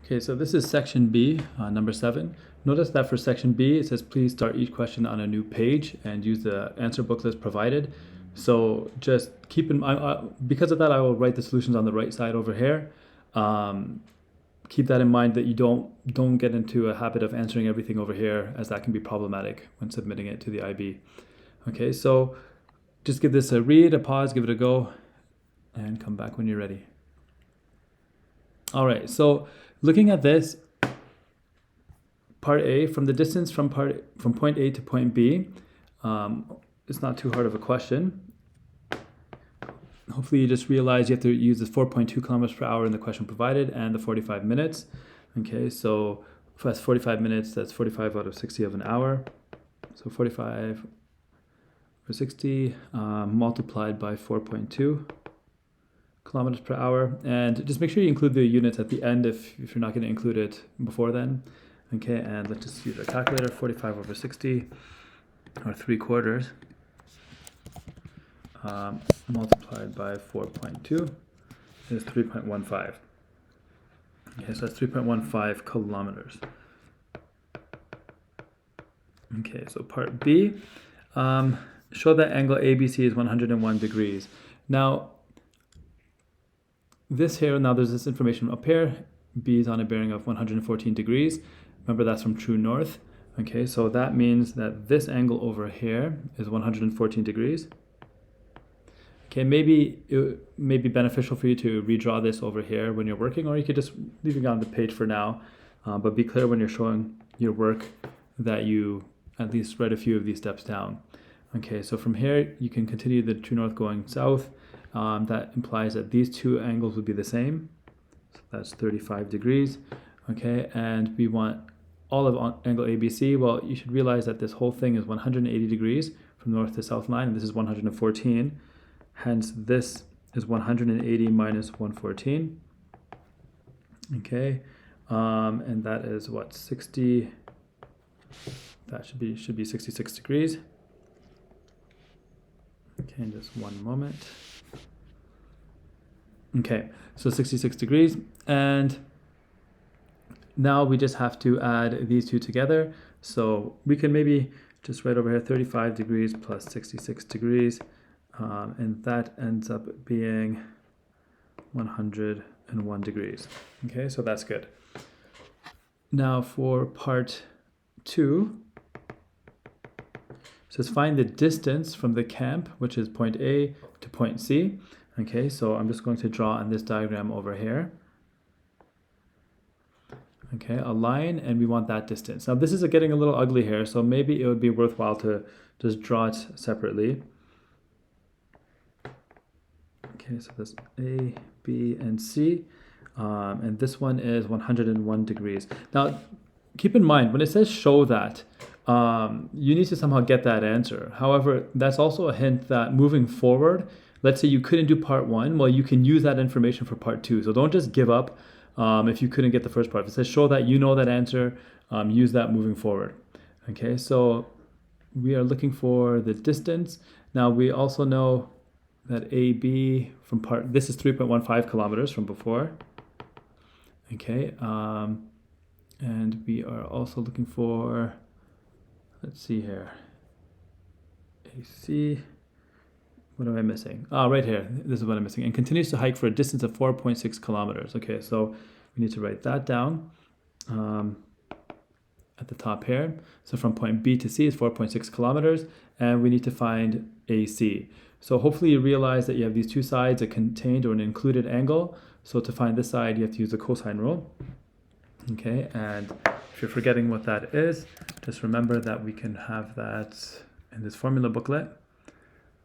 Okay, so this is section B, number 7. Notice that for section B, it says please start each question on a new page and use the answer booklets provided. So just keep in mind, because of that, I will write the solutions on the right side over here. Keep that in mind that you don't get into a habit of answering everything over here, as that can be problematic when submitting it to the IB. Okay, so just give this a read, a pause, give it a go, and come back when you're ready. All right, so looking at this, part A, from the distance from point A to point B, it's not too hard of a question. Hopefully you just realize you have to use the 4.2 kilometers per hour in the question provided and the 45 minutes. Okay, so if that's 45 minutes, that's 45 out of 60 of an hour. So 45 over 60 multiplied by 4.2 kilometers per hour. And just make sure you include the units at the end if you're not going to include it before then. Okay, and let's just use a calculator. 45 over 60, or 3/4, multiplied by 4.2 is 3.15. Okay, so that's 3.15 kilometers. Okay, so part B, show that angle ABC is 101 degrees. Now, this here, now there's this information up here. B is on a bearing of 114 degrees. Remember, that's from true north. Okay, so that means that this angle over here is 114 degrees. Okay, maybe it may be beneficial for you to redraw this over here when you're working, or you could just leave it on the page for now. But be clear when you're showing your work that you at least write a few of these steps down. Okay, so from here, you can continue the true north going south. That implies that these two angles would be the same. So that's 35 degrees. Okay, and we want all of angle ABC. Well, you should realize that this whole thing is 180 degrees from north to south line, and this is 114. Hence, this is 180 minus 114. Okay, and that is what, 60? That should be 66 degrees. Okay, in just one moment. Okay, so 66 degrees, and now we just have to add these two together. So we can maybe just write over here 35 degrees plus 66 degrees. And that ends up being 101 degrees. Okay, so that's good. Now for part 2, it says find the distance from the camp, which is point A to point C. Okay, so I'm just going to draw on this diagram over here. Okay, a line, and we want that distance. Now this is getting a little ugly here, so maybe it would be worthwhile to just draw it separately. Okay, so that's A, B, and C, and this one is 101 degrees. Now, keep in mind, when it says show that, you need to somehow get that answer. However, that's also a hint that moving forward, let's say you couldn't do part 1, well, you can use that information for part 2. So don't just give up if you couldn't get the first part. If it says show that, you know that answer, use that moving forward. Okay, so we are looking for the distance. Now, we also know that AB from this is 3.15 kilometers from before. Okay, and we are also looking for, let's see here, AC, what am I missing? Right here, this is what I'm missing, and continues to hike for a distance of 4.6 kilometers. Okay, so we need to write that down at the top here. So from point B to C is 4.6 kilometers, and we need to find AC. So hopefully you realize that you have these two sides, a contained or an included angle. So to find this side, you have to use the cosine rule. Okay, and if you're forgetting what that is, just remember that we can have that in this formula booklet.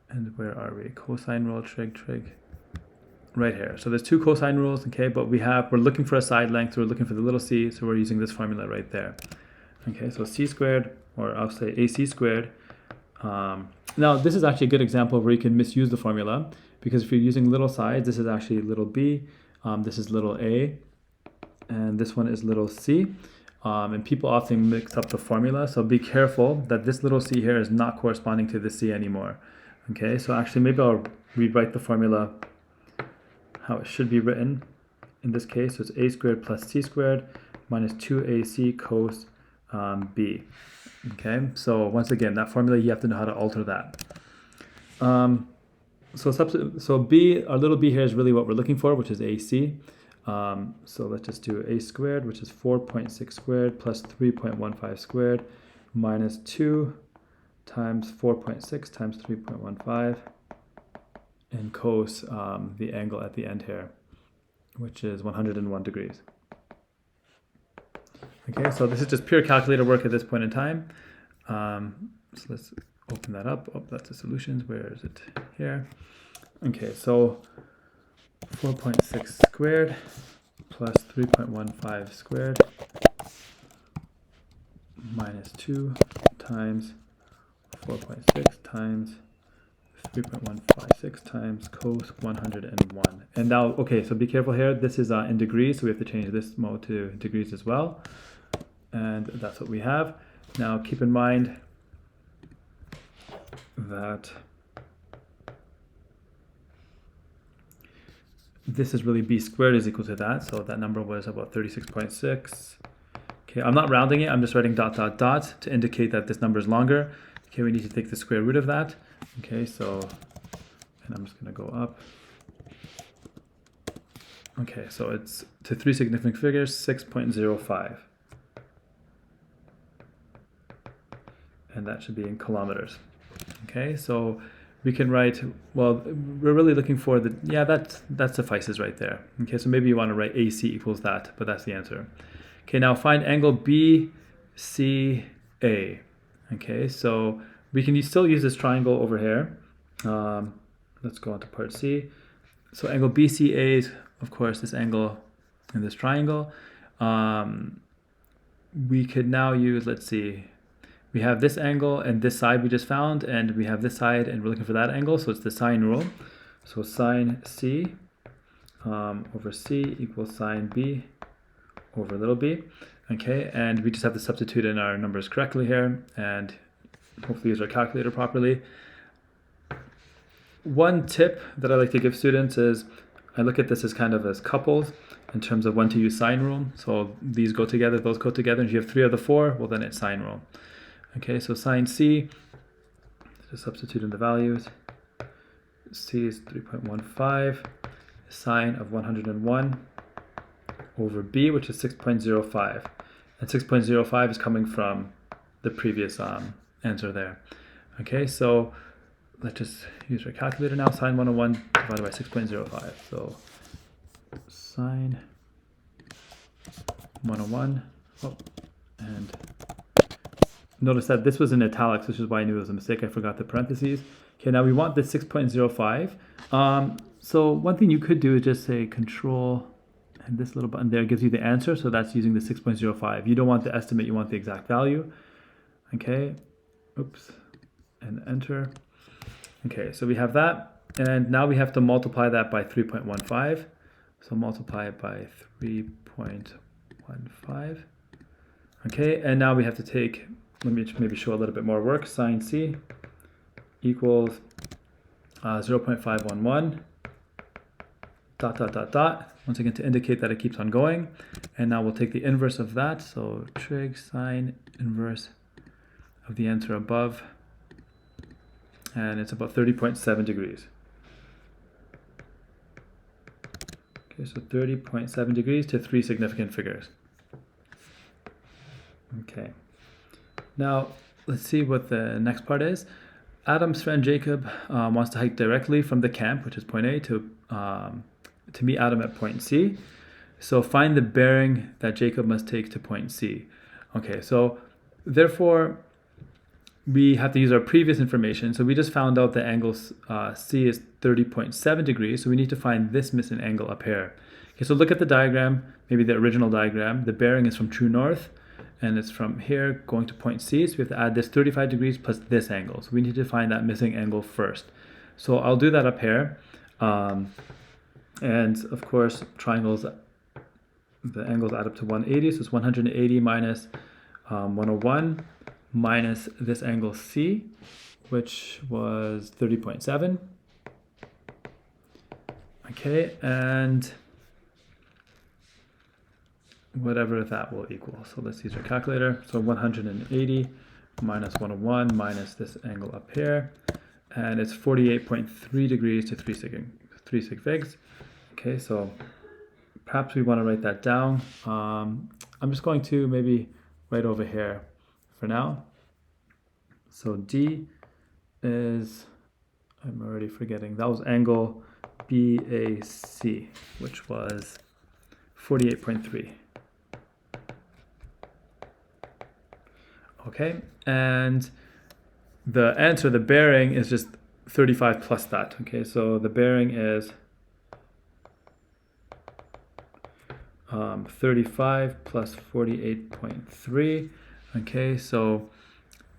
And where are we? Cosine rule, trig. Right here. So there's two cosine rules, okay, but we're looking for a side length, so we're looking for the little c, so we're using this formula right there. Okay, so c squared, or I'll say ac squared. Now, this is actually a good example where you can misuse the formula, because if you're using little sides, this is actually little b, this is little a, and this one is little c. And people often mix up the formula, so be careful that this little c here is not corresponding to the c anymore. Okay, so actually maybe I'll rewrite the formula how it should be written. in this case, so it's a squared plus c squared minus 2ac cos b. Okay, so once again, that formula, you have to know how to alter that. So b, our little b here is really what we're looking for, which is ac. So let's just do a squared, which is 4.6 squared plus 3.15 squared minus 2 times 4.6 times 3.15 and cos the angle at the end here, which is 101 degrees. Okay, so this is just pure calculator work at this point in time. So let's open that up. Oh, that's the solutions. Where is it? Here. Okay, so 4.6 squared plus 3.15 squared minus 2 times 4.6 times 3.156 times cos 101. And now, okay, so be careful here. This is in degrees, so we have to change this mode to degrees as well. And that's what we have. Now keep in mind that this is really b squared is equal to that. So that number was about 36.6. Okay, I'm not rounding it. I'm just writing dot, dot, dot to indicate that this number is longer. Okay, we need to take the square root of that. Okay, so, and I'm just going to go up. Okay, so it's to three significant figures, 6.05. And that should be in kilometers. Okay, so we can write, well, we're really looking for the, yeah, that suffices right there. Okay, so maybe you want to write AC equals that, but that's the answer. Okay, now find angle BCA. Okay, so we can still use this triangle over here. Let's go on to part C. So angle BCA is, of course, this angle in this triangle. We could now use, let's see, we have this angle and this side we just found, and we have this side and we're looking for that angle, so it's the sine rule. So sine C over C equals sine B over little b. Okay, and we just have to substitute in our numbers correctly here and hopefully use our calculator properly. One tip that I like to give students is I look at this as kind of as couples in terms of when to use sine rule. So these go together, those go together, and if you have 3 of the 4, well then it's sine rule. Okay, so sine C, just substitute in the values. C is 3.15, sine of 101 over B, which is 6.05. And 6.05 is coming from the previous answer there. Okay, so let's just use our calculator now. Sine 101 divided by 6.05. So sine 101, oh, and notice that this was in italics, which is why I knew it was a mistake. I forgot the parentheses. Okay, now we want this 6.05. So one thing you could do is just say control, and this little button there gives you the answer. So that's using the 6.05. You don't want the estimate, you want the exact value. Okay, oops, and enter. Okay, so we have that. And now we have to multiply that by 3.15. So multiply it by 3.15. Okay, and now we have to take, let me maybe show a little bit more work. Sine C equals 0.511 dot, dot, dot, dot. Once again, to indicate that it keeps on going. And now we'll take the inverse of that. So trig sine inverse of the answer above. And it's about 30.7 degrees. Okay, so 30.7 degrees to 3 significant figures. Okay. Now, let's see what the next part is. Adam's friend Jacob wants to hike directly from the camp, which is point A, to meet Adam at point C. So find the bearing that Jacob must take to point C. Okay, so therefore, we have to use our previous information. So we just found out the angle C is 30.7 degrees. So we need to find this missing angle up here. Okay, so look at the diagram, maybe the original diagram. The bearing is from true north, and it's from here going to point C. So we have to add this 35 degrees plus this angle. So we need to find that missing angle first. So I'll do that up here. And of course, triangles, the angles add up to 180. So it's 180 minus 101 minus this angle C, which was 30.7. Okay, and whatever that will equal. So let's use our calculator. So 180 minus 101 minus this angle up here. And it's 48.3 degrees to 3 sig figs. Okay, so perhaps we want to write that down. I'm just going to maybe write over here for now. So D is, I'm already forgetting, that was angle BAC, which was 48.3. Okay, and the answer, the bearing, is just 35 plus that. Okay, so the bearing is 35 plus 48.3. Okay, so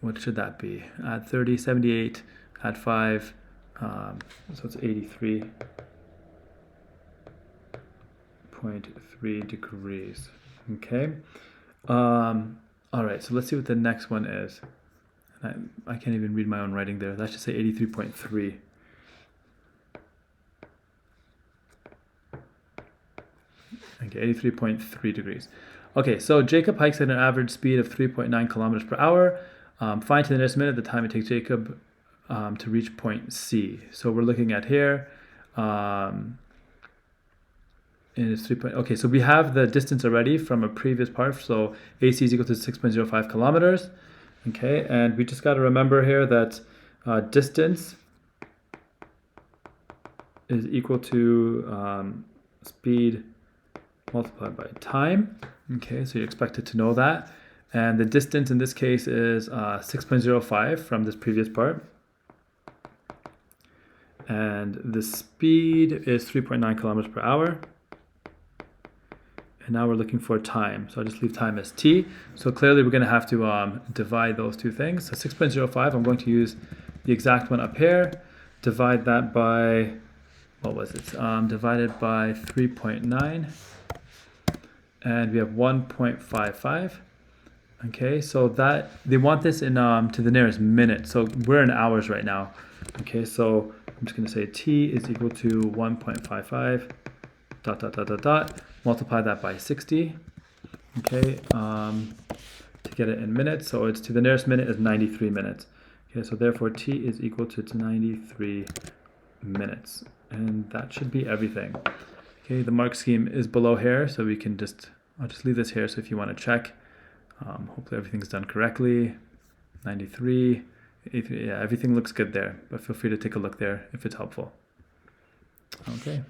what should that be? Add 30, 78, add 5, so it's 83.3 degrees. Okay. All right, so let's see what the next one is. I can't even read my own writing there. That should say 83.3. Okay, 83.3 degrees. Okay, so Jacob hikes at an average speed of 3.9 kilometers per hour. Find to the nearest minute the time it takes Jacob to reach point C. So we're looking at here. It's 3. Okay, so we have the distance already from a previous part. So AC is equal to 6.05 kilometers. Okay, and we just got to remember here that distance is equal to speed multiplied by time. Okay, so you're expected to know that. And the distance in this case is 6.05 from this previous part. And the speed is 3.9 kilometers per hour. And now we're looking for time. So I'll just leave time as t. So clearly we're going to have to divide those two things. So 6.05, I'm going to use the exact one up here. Divide that by, what was it? Divided by 3.9. And we have 1.55. Okay, so that, they want this in to the nearest minute. So we're in hours right now. Okay, so I'm just going to say t is equal to 1.55 ... multiply that by 60, okay, to get it in minutes. So it's to the nearest minute is 93 minutes. Okay, so therefore t is equal to 93 minutes. And that should be everything. Okay, the mark scheme is below here, so we can I'll just leave this here, so if you want to check, hopefully everything's done correctly. 93, 83, yeah, everything looks good there, but feel free to take a look there if it's helpful. Okay.